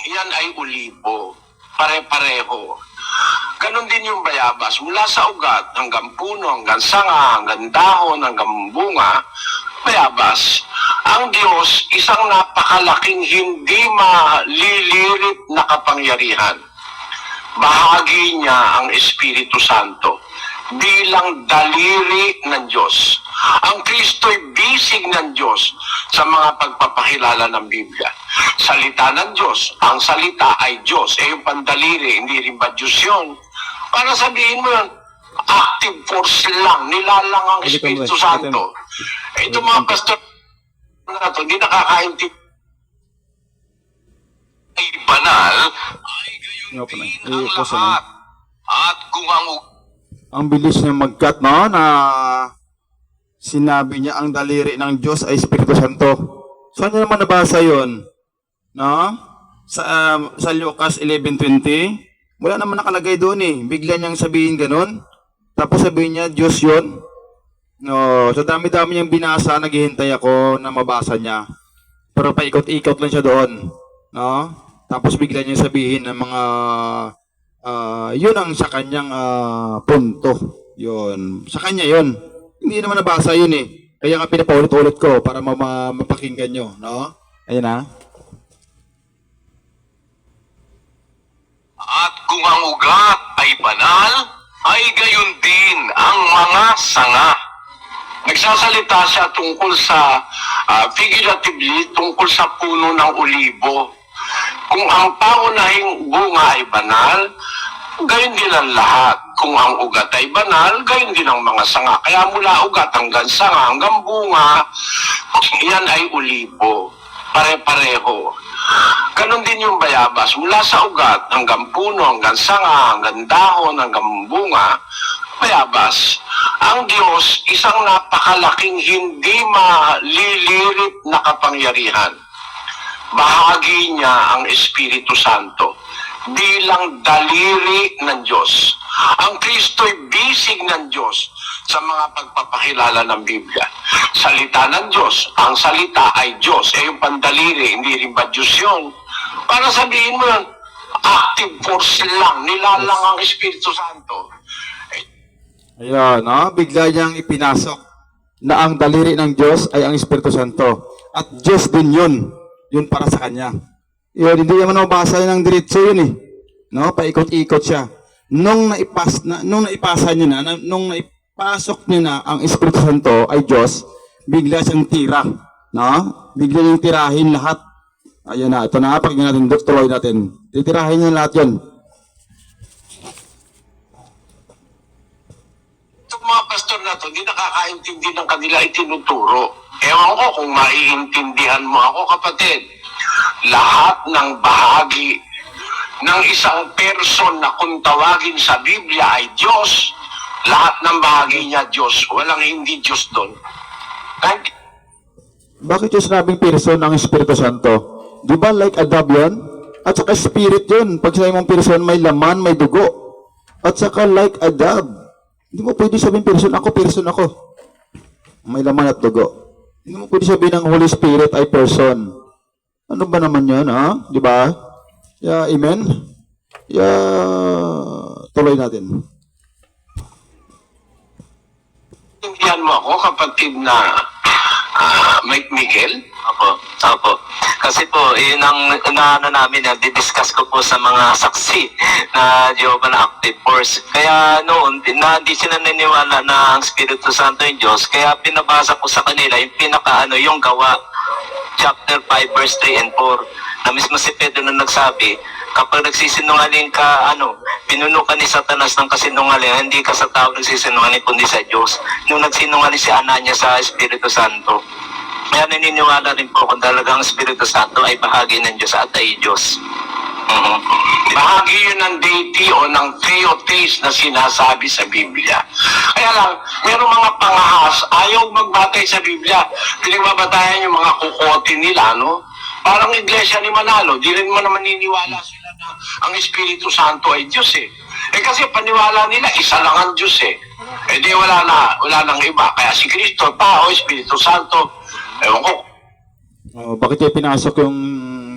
yan ay olibo. Pare-pareho. Ganon din yung bayabas. Mula sa ugat, hanggang puno, hanggang sanga, hanggang dahon, hanggang bunga, bayabas. Ang Diyos, isang napakalaking hindi malilirit na kapangyarihan. Bahagi niya ang Espiritu Santo bilang daliri ng Diyos. Ang Kristo'y bisig ng Diyos sa mga pagpapakilala ng Biblia. Salita ng Diyos. Ang salita ay Diyos. Yung pandaliri, hindi rin ba Diyos yun? Para sabihin mo yun, active force lang, nilalang ang Espiritu Santo. Ito mga pastor na ito, hindi nakakaintindi. Ay banal, ay gayon din ang lahat. At kung Ang bilis niya mag-cut, no? Na sinabi niya ang daliri ng Diyos ay Espiritu Santo. Saan niya naman nabasa yun? No? Sa Lucas 11:20, wala naman nakalagay doon eh. Bigla niyang sabihin ganun. Tapos sabihin niya, Diyos yun. No, so dami-dami niyang binasa, naghihintay ako na mabasa niya. Pero paikot-ikot lang siya doon. No? Tapos bigla niya sabihin ng mga yun ang sa kanyang punto. Yun. Sa kanya yun. Hindi naman nabasa yun eh. Kaya nga pinapaulit-ulit ko para mapakinggan nyo. No? Ayun na. At kung ang ugat ay banal, ay gayon din ang mga sanga. Nagsasalita siya tungkol sa, figuratively, tungkol sa puno ng olibo. Kung ang pangunahing bunga ay banal, gayon din ang lahat. Kung ang ugat ay banal, gayon din ang mga sanga. Kaya mula ugat hanggang sanga, hanggang bunga, yan ay olibo. Pare-pareho. Ganon din yung bayabas. Mula sa ugat hanggang puno, hanggang sanga, hanggang dahon, hanggang bunga, bayabas. Ang Diyos, isang napakalaking hindi malilirit na kapangyarihan. Bahagi niya ang Espiritu Santo bilang daliri ng Diyos. Ang Kristo'y bisig ng Diyos sa mga pagpapakilala ng Biblia. Salita ng Diyos. Ang salita ay Diyos. Yung pandaliri, hindi rin ba Diyos yun? Para sabihin mo yun, active force lang, nilalang ang Espiritu Santo. Ayan, no? Bigla niyang ipinasok na ang daliri ng Diyos ay ang Espiritu Santo. At Diyos din yun. Yun para sa kanya. Yun, hindi naman mabasa ng diretso yun eh. No? Paikot-ikot siya. nung naipasa niyo na, nung naipasok niyo na ang Espiritu Santo ay Diyos, bigla siyang tira, no? Bigla niyang tirahin lahat. Ayan na, ito na, pakinggan natin, tuloy natin. Titirahin niya lahat yun. Itong mga pastor na to, hindi nakakaintindi ng kanila itinuturo. Ewan ko kung maiintindihan mo ako, kapatid. Lahat ng bahagi ng isang person na kung tawagin sa Biblia ay Diyos, lahat ng bahagi niya Diyos. Walang hindi Diyos doon. Kahit Bakit yung sinabing person ng Espiritu Santo? Di ba like a dove yun? At saka spirit yun. Pag sinabi mong person, may laman, may dugo. At saka like a dove. Hindi mo pwede sabihin person ako. May laman at dugo. Hindi mo pwede sabihin ng Holy Spirit ay person. Ano ba naman yun, ha? Di ba? Yeah, amen? Yeah, tuloy natin. intindihan mo ako, kapatid na Mike Miguel? Opo. Kasi po, yun ang ano namin, di-discuss ko po sa mga saksi na Jehovah na Active Force. Kaya noon, hindi sila naniniwala na ang Espiritu Santo yung Diyos. Kaya pinabasa ko sa kanila yung yung gawa, chapter 5, verse 3 and 4, na mismo si Pedro na nagsabi, kapag nagsisinungaling ka, pinuno ka ni Satanas ng kasinungaling, hindi ka sa tao nagsisinungaling, kundi sa Diyos. Nung nagsinungaling si Ananias sa Espiritu Santo, kaya naniniwala rin po kung talagang Espiritu Santo ay bahagi ng Diyos at ay Diyos. Bahagi yun ng deity o ng theotes na sinasabi sa Biblia. Kaya lang, merong mga pangahas, ayaw magbatay sa Biblia. Pinagbabatayan yung mga kukote nila, no? Parang iglesia ni Manalo, di rin mo naman niniwala sila na ang Espiritu Santo ay Diyos eh. Kasi paniwala nila, isa lang ang Diyos eh. Di wala nang iba. Kaya si Kristo, tao, Espiritu Santo, ewan ko. Bakit yung pinasok yung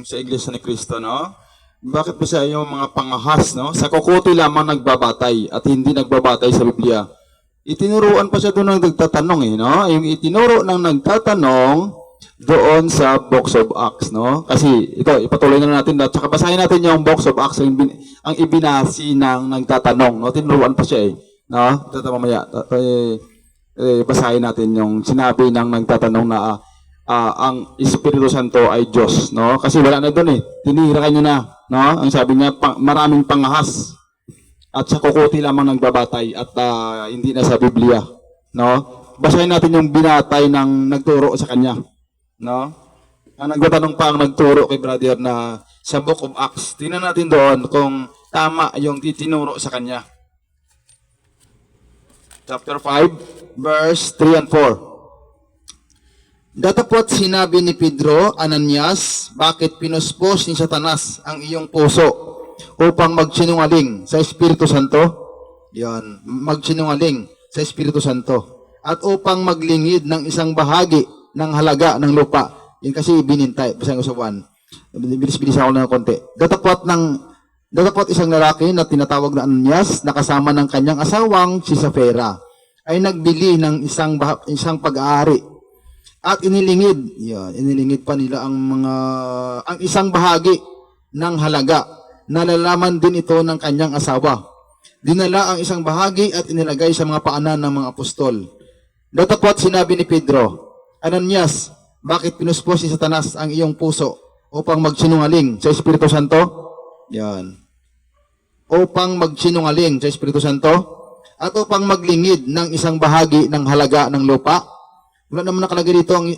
sa Iglesia ni Cristo, no? Bakit ba sa yung mga pangahas, no? Sa kukuti lamang nagbabatay at hindi nagbabatay sa Biblia. Itinuruan pa siya doon ng nagtatanong, no? Yung itinuro ng nagtatanong doon sa Box of Acts, no? Kasi ito, ipatuloy na natin at saka basahin natin yung Box of Acts ang ibinasi ng nagtatanong, no? Tinuruan pa siya no? Ito mamaya. Basahin natin yung sinabi ng nagtatanong na ang Espiritu Santo ay Diyos, no? Kasi wala na doon tinira niyo na, no? Ang sabi niya, maraming pangahas at sa kukuti lamang nagbabatay at hindi na sa Biblia, no? Basahin natin yung binatay ng nagturo sa kanya, no? Ang nagtatanong pa ang nagturo kay brother na sa Book of Acts. Tingnan natin doon kung tama yung titinuro sa kanya. Chapter 5, verse 3 and 4. Datapot sinabi ni Pedro, Ananias, bakit pinuspos ni Satanas ang iyong puso upang magsinungaling sa Espiritu Santo? Yan, magsinungaling sa Espiritu Santo. At upang maglingid ng isang bahagi ng halaga ng lupa. Yan kasi binintay. Basahin ko sa 1. Bilis-bilis ako ng konti. Datapot isang lalaki na tinatawag na Ananias na kasama ng kanyang asawang si Sapphira ay nagbili ng isang pag-aari. At inilingid pa nila ang isang bahagi ng halaga. Nalalaman din ito ng kanyang asawa. Dinala ang isang bahagi at inilagay sa mga paanan ng mga apostol. Datapot sinabi ni Pedro, Ananias, bakit pinuspos si Satanas ang iyong puso upang magsinungaling sa Espiritu Santo? Yan. Upang magsinungaling sa Espiritu Santo at upang maglingid ng isang bahagi ng halaga ng lupa. Wala naman nakalagay dito ang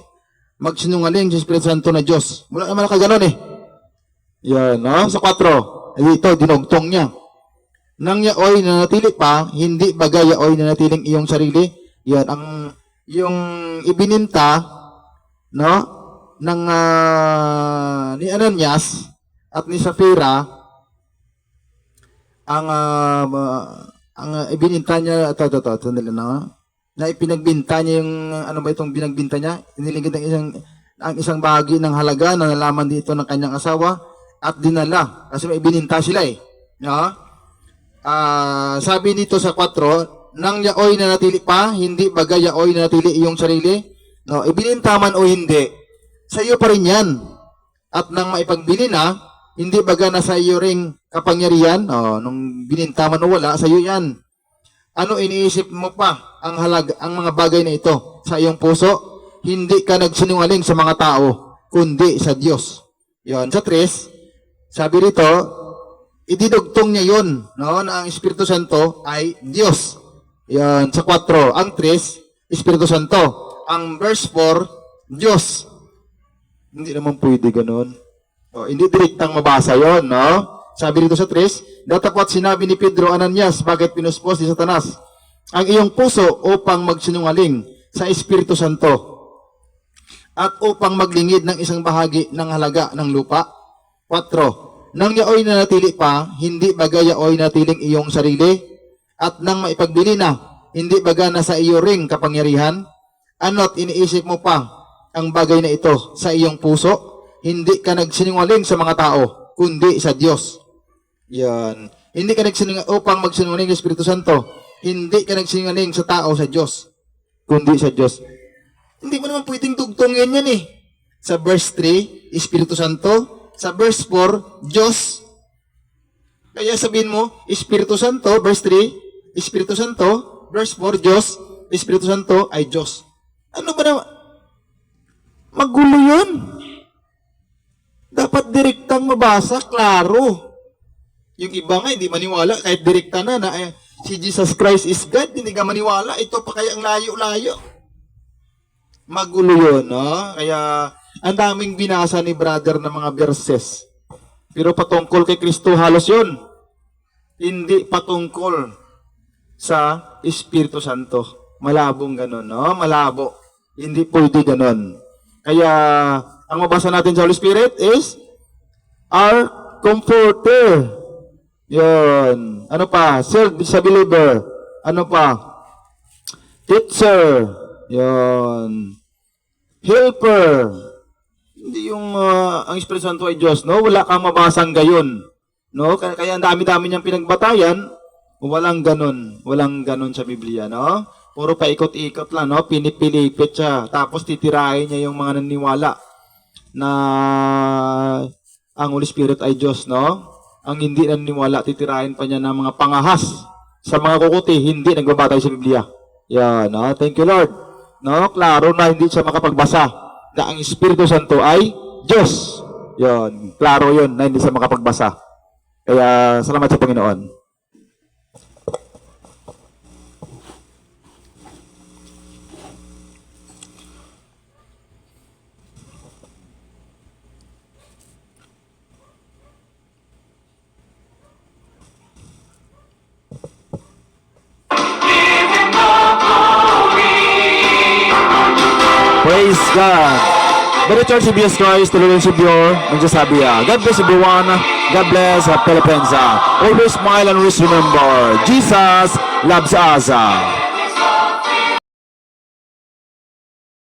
magsinungaling sa Espiritu Santo na Diyos. Wala naman nakaganon Yan, no? Sa 4, dito, dinugtong niya. Nang yaoy na natili pa, hindi bagay yaoy na natiling iyong sarili. Yan, yung ibininta, no? Ni Ananias at ni Sapphira, ang ibininta niya, sandali na, na ipinagbinta niya yung, itong binagbinta niya, inilingid ang isang bahagi ng halaga na nalaman dito ng kanyang asawa at dinala, kasi may ibininta sila no? Sabi dito sa 4, nang yaoy na natili pa, hindi bagay yaoy na natili iyong sarili, no? Ibininta man o hindi, sa iyo pa rin yan. At nang maipagbili na, Hindi baga nasa iyo ring kapangyarihan? Nung binintaman o wala, sa iyo yan. Ano iniisip mo pa ang mga bagay na ito sa iyong puso? Hindi ka nagsinungaling sa mga tao, kundi sa Diyos. Yan. Sa 3, sabi rito, ididugtong niya yun, no, na ang Espiritu Santo ay Diyos. Yan. Sa 4, ang 3, Espiritu Santo. Ang verse 4, Diyos. Hindi naman pwede ganun. Hindi direktang mabasa yon, no? Sabi rito sa 3, datapwat sinabi ni Pedro, Ananias, bakit pinuspos ni Satanas ang iyong puso upang magsinungaling sa Espiritu Santo at upang maglingid ng isang bahagi ng halaga ng lupa? 4, nang yaoy na natili pa, hindi baga yaoy natiling iyong sarili? At nang maipagbili na, hindi baga nasa iyo ring kapangyarihan? Ano't iniisip mo pa ang bagay na ito sa iyong puso? Hindi ka nagsinungaling sa mga tao, kundi sa Diyos. Yan. Hindi ka nagsinungaling upang magsinungaling sa Espiritu Santo. Hindi ka nagsinungaling sa tao, sa Diyos, kundi sa Diyos. Hindi mo naman pwedeng tugtongin yan eh. Sa verse 3, Espiritu Santo. Sa verse 4, Diyos. Kaya sabihin mo, Espiritu Santo, verse 3, Espiritu Santo, verse 4, Diyos, Espiritu Santo ay Diyos. Ano ba naman? Magulo yun. Dapat direktang mabasa, klaro. Yung iba nga, hindi maniwala, kahit direkta na si Jesus Christ is God, hindi ka maniwala. Ito pa kaya ang layo-layo. Magulo yun, no? Kaya, ang daming binasa ni brother ng mga verses. Pero patungkol kay Kristo, halos yun. Hindi patungkol sa Espiritu Santo. Malabong ganun, no? Malabo. Hindi pwede ganun. Kaya, ang mabasa natin sa Holy Spirit is our comforter. Yun. Ano pa? Serve sa believer. Ano pa? Teacher. Yun. Helper. Hindi yung ang Espiritu Santo ay Diyos, no? Wala kang mabasang gayon. No? Kaya ang dami-dami niyang pinagbatayan, walang ganon. Walang ganon sa Biblia, no? Puro paikot-ikot lang, no? Pinipilipit siya. Tapos titirahin niya yung mga naniwala na ang Holy Spirit ay Diyos, no? Ang hindi naniniwala, titirahin pa niya ng mga pangahas sa mga kukuti, hindi nagbabatay sa Biblia. Yan, no? Thank you, Lord. No, klaro na hindi siya makapagbasa na ang Espiritu Santo ay Diyos. Yon, klaro yon na hindi siya makapagbasa. Kaya salamat sa Panginoon. Praise God. Better Church of Jesus Christ, Tuloy ng Savior, nagsasabi God bless everyone. God bless Philippines. Always smile and always remember, Jesus loves us.